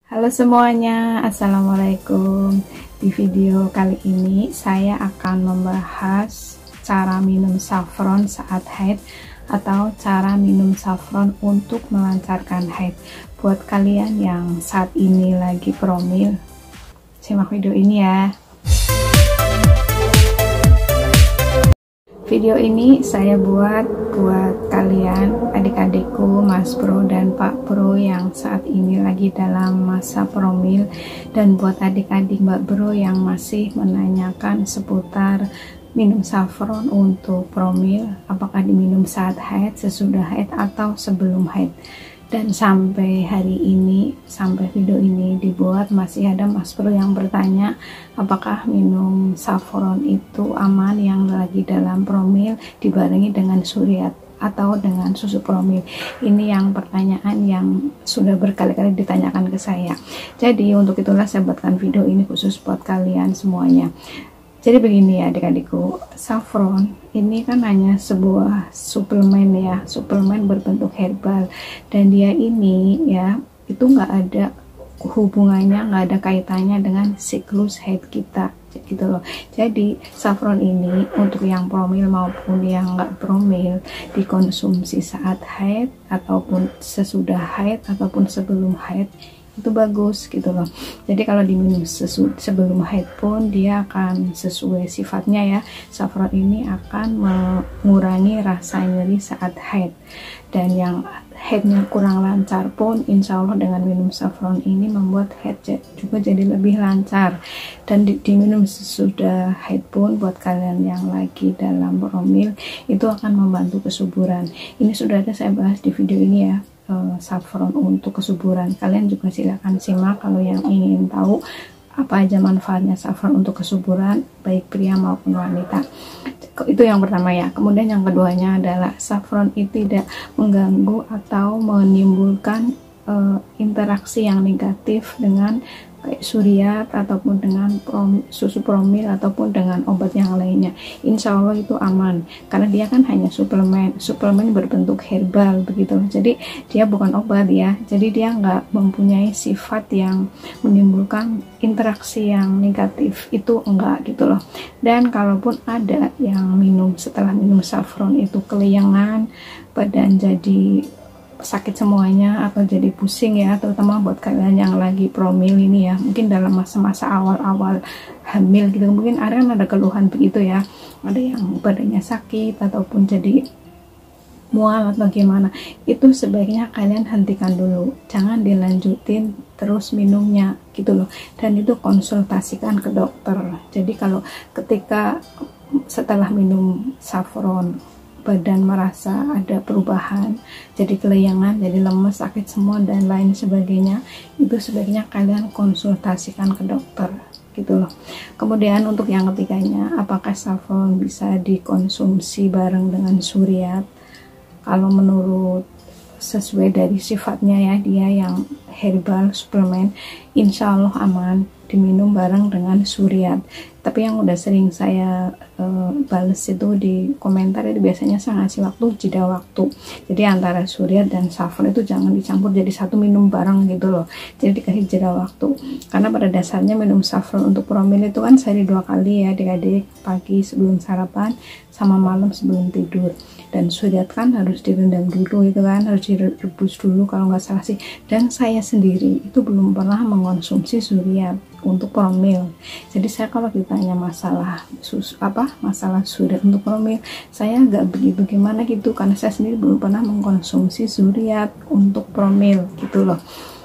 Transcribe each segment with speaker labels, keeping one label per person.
Speaker 1: Halo semuanya, Assalamualaikum. Di video kali ini saya akan membahas cara minum saffron saat haid atau cara minum saffron untuk melancarkan haid. Buat kalian yang saat ini lagi promil, simak video ini ya. Video ini saya buat kalian, adik-adikku, mas bro dan pak bro yang saat ini lagi dalam masa promil, dan buat adik-adik mbak bro yang masih menanyakan seputar minum saffron untuk promil, apakah diminum saat haid, sesudah haid, atau sebelum haid. Dan sampai hari ini, sampai video ini dibuat, masih ada mas bro yang bertanya apakah minum saffron itu aman yang lagi dalam promil dibarengi dengan suriat atau dengan susu promil. Ini yang pertanyaan yang sudah berkali-kali ditanyakan ke saya. Jadi untuk itulah saya buatkan video ini khusus buat kalian semuanya. Jadi begini ya adik-adikku, saffron ini kan hanya sebuah suplemen ya, suplemen berbentuk herbal, dan dia ini ya itu nggak ada hubungannya, nggak ada kaitannya dengan siklus haid kita gitu loh. Jadi saffron ini untuk yang promil maupun yang nggak promil dikonsumsi saat haid ataupun sesudah haid ataupun sebelum haid itu bagus gitu loh. Jadi kalau diminum sebelum haid pun dia akan sesuai sifatnya ya. Saffron ini akan mengurangi rasa nyeri saat haid, dan yang haidnya kurang lancar pun insya Allah dengan minum saffron ini membuat haid juga jadi lebih lancar. Dan diminum sesudah haid pun buat kalian yang lagi dalam promil itu akan membantu kesuburan. Ini sudah ada saya bahas di video ini ya, saffron untuk kesuburan. Kalian juga silakan simak kalau yang ingin tahu apa aja manfaatnya saffron untuk kesuburan baik pria maupun wanita. Itu yang pertama ya. Kemudian yang keduanya adalah saffron itu tidak mengganggu atau menimbulkan interaksi yang negatif dengan kayak suriat ataupun dengan susu promil ataupun dengan obat yang lainnya. Insya Allah itu aman karena dia kan hanya suplemen berbentuk herbal begitu. Jadi dia bukan obat ya, jadi dia nggak mempunyai sifat yang menimbulkan interaksi yang negatif, itu enggak gitu loh. Dan kalaupun ada yang minum setelah minum saffron itu kelayangan, badan jadi sakit semuanya atau jadi pusing ya, terutama buat kalian yang lagi promil ini ya, mungkin dalam masa-masa awal-awal hamil gitu, mungkin ada keluhan begitu ya, ada yang badannya sakit ataupun jadi mual atau gimana, itu sebaiknya kalian hentikan dulu, jangan dilanjutin terus minumnya gitu loh. Dan itu konsultasikan ke dokter. Jadi kalau ketika setelah minum saffron badan merasa ada perubahan, jadi kelayangan, jadi lemes, sakit semua dan lain sebagainya, itu sebaiknya kalian konsultasikan ke dokter gitu loh. Kemudian untuk yang ketiganya, apakah saffron bisa dikonsumsi bareng dengan suriat? Kalau menurut sesuai dari sifatnya ya, dia yang herbal suplemen, insya Allah aman diminum bareng dengan suriat. Tapi yang udah sering saya bales itu di komentar itu biasanya saya ngasih waktu, jeda waktu. Jadi antara suriat dan saffron itu jangan dicampur jadi satu, minum bareng gitu loh. Jadi dikasih jeda waktu. Karena pada dasarnya minum saffron untuk promil itu kan sehari 2 kali ya adik-adik, pagi sebelum sarapan sama malam sebelum tidur. Dan suriat kan harus direndam dulu itu kan, harus direbus dulu kalau nggak salah sih. Dan saya sendiri itu belum pernah mengonsumsi suriat untuk promil. Jadi saya kalau ditanya masalah masalah suriat untuk promil, saya nggak begitu gimana gitu, karena saya sendiri belum pernah mengkonsumsi suriat untuk promil gitu loh.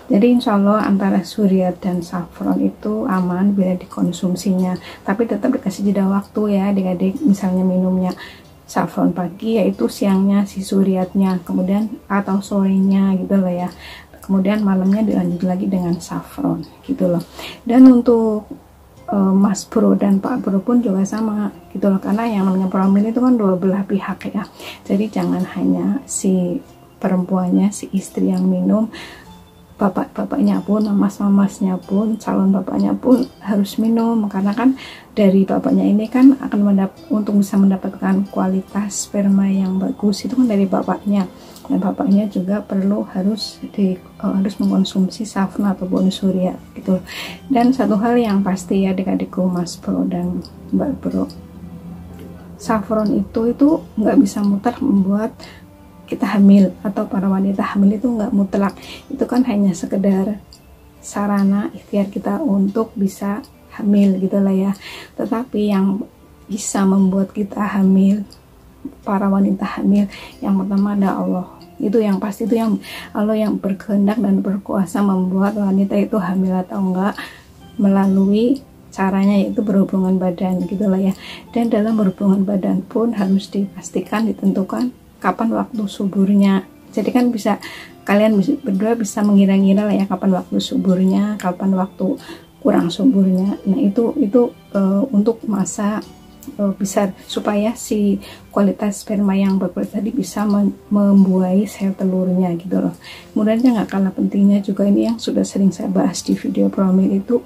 Speaker 1: Jadi insya Allah antara suriat dan saffron itu aman bila dikonsumsinya, tapi tetap dikasih jeda waktu ya adik-adik. Misalnya minumnya saffron pagi, yaitu siangnya si suriatnya, kemudian atau sorenya gitu loh ya, kemudian malamnya dilanjut lagi dengan saffron gitu loh. Dan untuk mas bro dan pak bro pun juga sama gitu loh, karena yang namanya promil itu kan dua belah pihak ya. Jadi jangan hanya si perempuannya, si istri yang minum, bapak-bapaknya pun, mamas-mamasnya pun, calon bapaknya pun harus minum, karena kan dari bapaknya ini kan akan untuk bisa mendapatkan kualitas sperma yang bagus itu kan dari bapaknya. dan bapaknya juga harus mengkonsumsi saffron ataupun suryat gitu. Dan satu hal yang pasti ya adik-adikku, Mas Bro dan Mbak Bro, saffron itu nggak bisa mutlak membuat kita hamil, atau para wanita hamil itu nggak mutlak. Itu kan hanya sekedar sarana ikhtiar kita untuk bisa hamil gitulah ya. Tetapi yang bisa membuat kita hamil, para wanita hamil, yang pertama ada Allah. Itu yang pasti, itu yang Allah yang berkehendak dan berkuasa membuat wanita itu hamil atau enggak melalui caranya, yaitu berhubungan badan gitulah ya. Dan dalam berhubungan badan pun harus dipastikan, ditentukan kapan waktu suburnya. Jadi kan kalian berdua bisa mengira-ngira lah ya kapan waktu suburnya, kapan waktu kurang suburnya. Nah itu untuk masa besar, supaya si kualitas sperma yang berkualitas tadi bisa membuahi sel telurnya gitu loh. Kemudian yang gak kalah pentingnya juga, ini yang sudah sering saya bahas di video promil itu,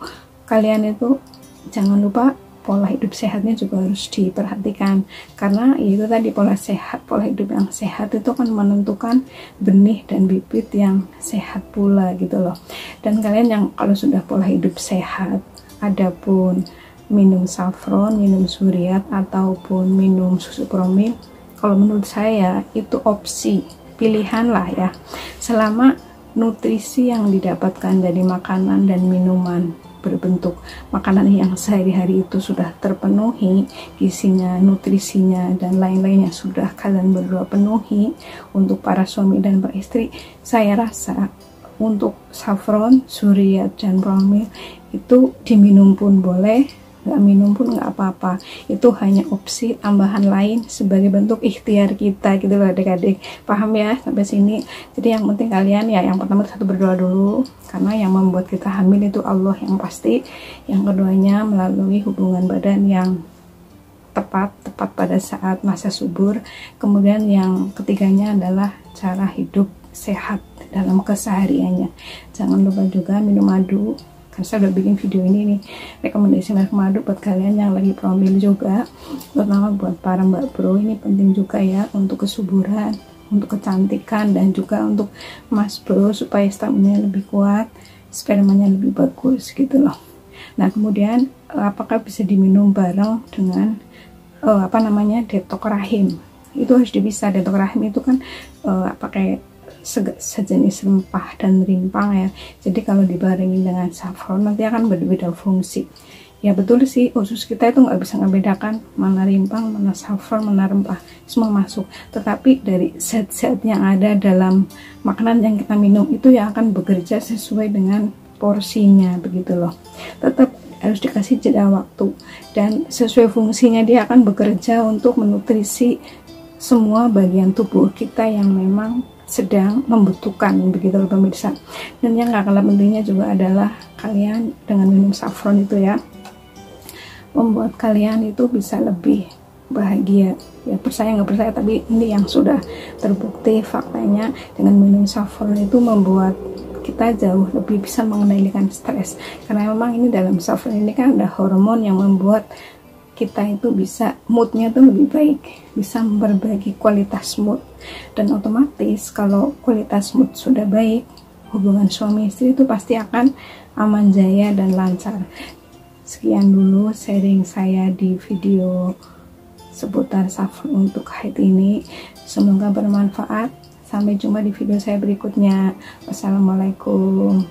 Speaker 1: kalian itu jangan lupa pola hidup sehatnya juga harus diperhatikan, karena itu tadi pola hidup yang sehat itu kan menentukan benih dan bibit yang sehat pula gitu loh. Dan kalian yang kalau sudah pola hidup sehat, adapun minum saffron, minum suryat ataupun minum susu promil, kalau menurut saya itu opsi pilihan lah ya, selama nutrisi yang didapatkan dari makanan dan minuman berbentuk makanan yang sehari-hari itu sudah terpenuhi gizinya, nutrisinya dan lain-lainnya sudah kalian berdua penuhi. Untuk para suami dan para istri, saya rasa untuk saffron, suryat dan promil itu diminum pun boleh, nggak minum pun nggak apa-apa. Itu hanya opsi tambahan lain sebagai bentuk ikhtiar kita gitu loh adik-adik. Paham ya sampai sini? Jadi yang penting kalian ya, yang pertama satu, berdoa dulu, karena yang membuat kita hamil itu Allah yang pasti. Yang keduanya melalui hubungan badan yang tepat pada saat masa subur. Kemudian yang ketiganya adalah cara hidup sehat dalam kesehariannya. Jangan lupa juga minum madu. Saya udah bikin video ini nih, rekomendasi merek madu buat kalian yang lagi promil juga, terutama buat para Mbak Bro. Ini penting juga ya untuk kesuburan, untuk kecantikan, dan juga untuk Mas Bro supaya stamina lebih kuat, spermanya lebih bagus gitu loh. Nah kemudian apakah bisa diminum bareng dengan detok rahim? Itu harus dipisah. Detok rahim itu kan pakai sejenis rempah dan rimpang ya. Jadi kalau dibarengin dengan saffron nanti akan berbeda fungsi. Ya betul sih, usus kita itu nggak bisa ngebedakan mana rimpang, mana saffron, mana rempah, semua masuk. Tetapi dari zat-zat yang ada dalam makanan yang kita minum itu yang akan bekerja sesuai dengan porsinya begitu loh. Tetap harus dikasih jeda waktu, dan sesuai fungsinya dia akan bekerja untuk menutrisi semua bagian tubuh kita yang memang sedang membutuhkan begitu loh pemirsa. Dan yang gak kalah pentingnya juga adalah kalian dengan minum saffron itu ya, membuat kalian itu bisa lebih bahagia ya. Percaya nggak percaya, tapi ini yang sudah terbukti faktanya, dengan minum saffron itu membuat kita jauh lebih bisa mengendalikan stres, karena memang ini dalam saffron ini kan ada hormon yang membuat kita itu bisa moodnya tuh lebih baik, bisa memperbaiki kualitas mood. Dan otomatis kalau kualitas mood sudah baik, hubungan suami istri itu pasti akan aman jaya dan lancar. Sekian dulu sharing saya di video seputar saffron untuk haid ini, semoga bermanfaat. Sampai jumpa di video saya berikutnya. Wassalamualaikum.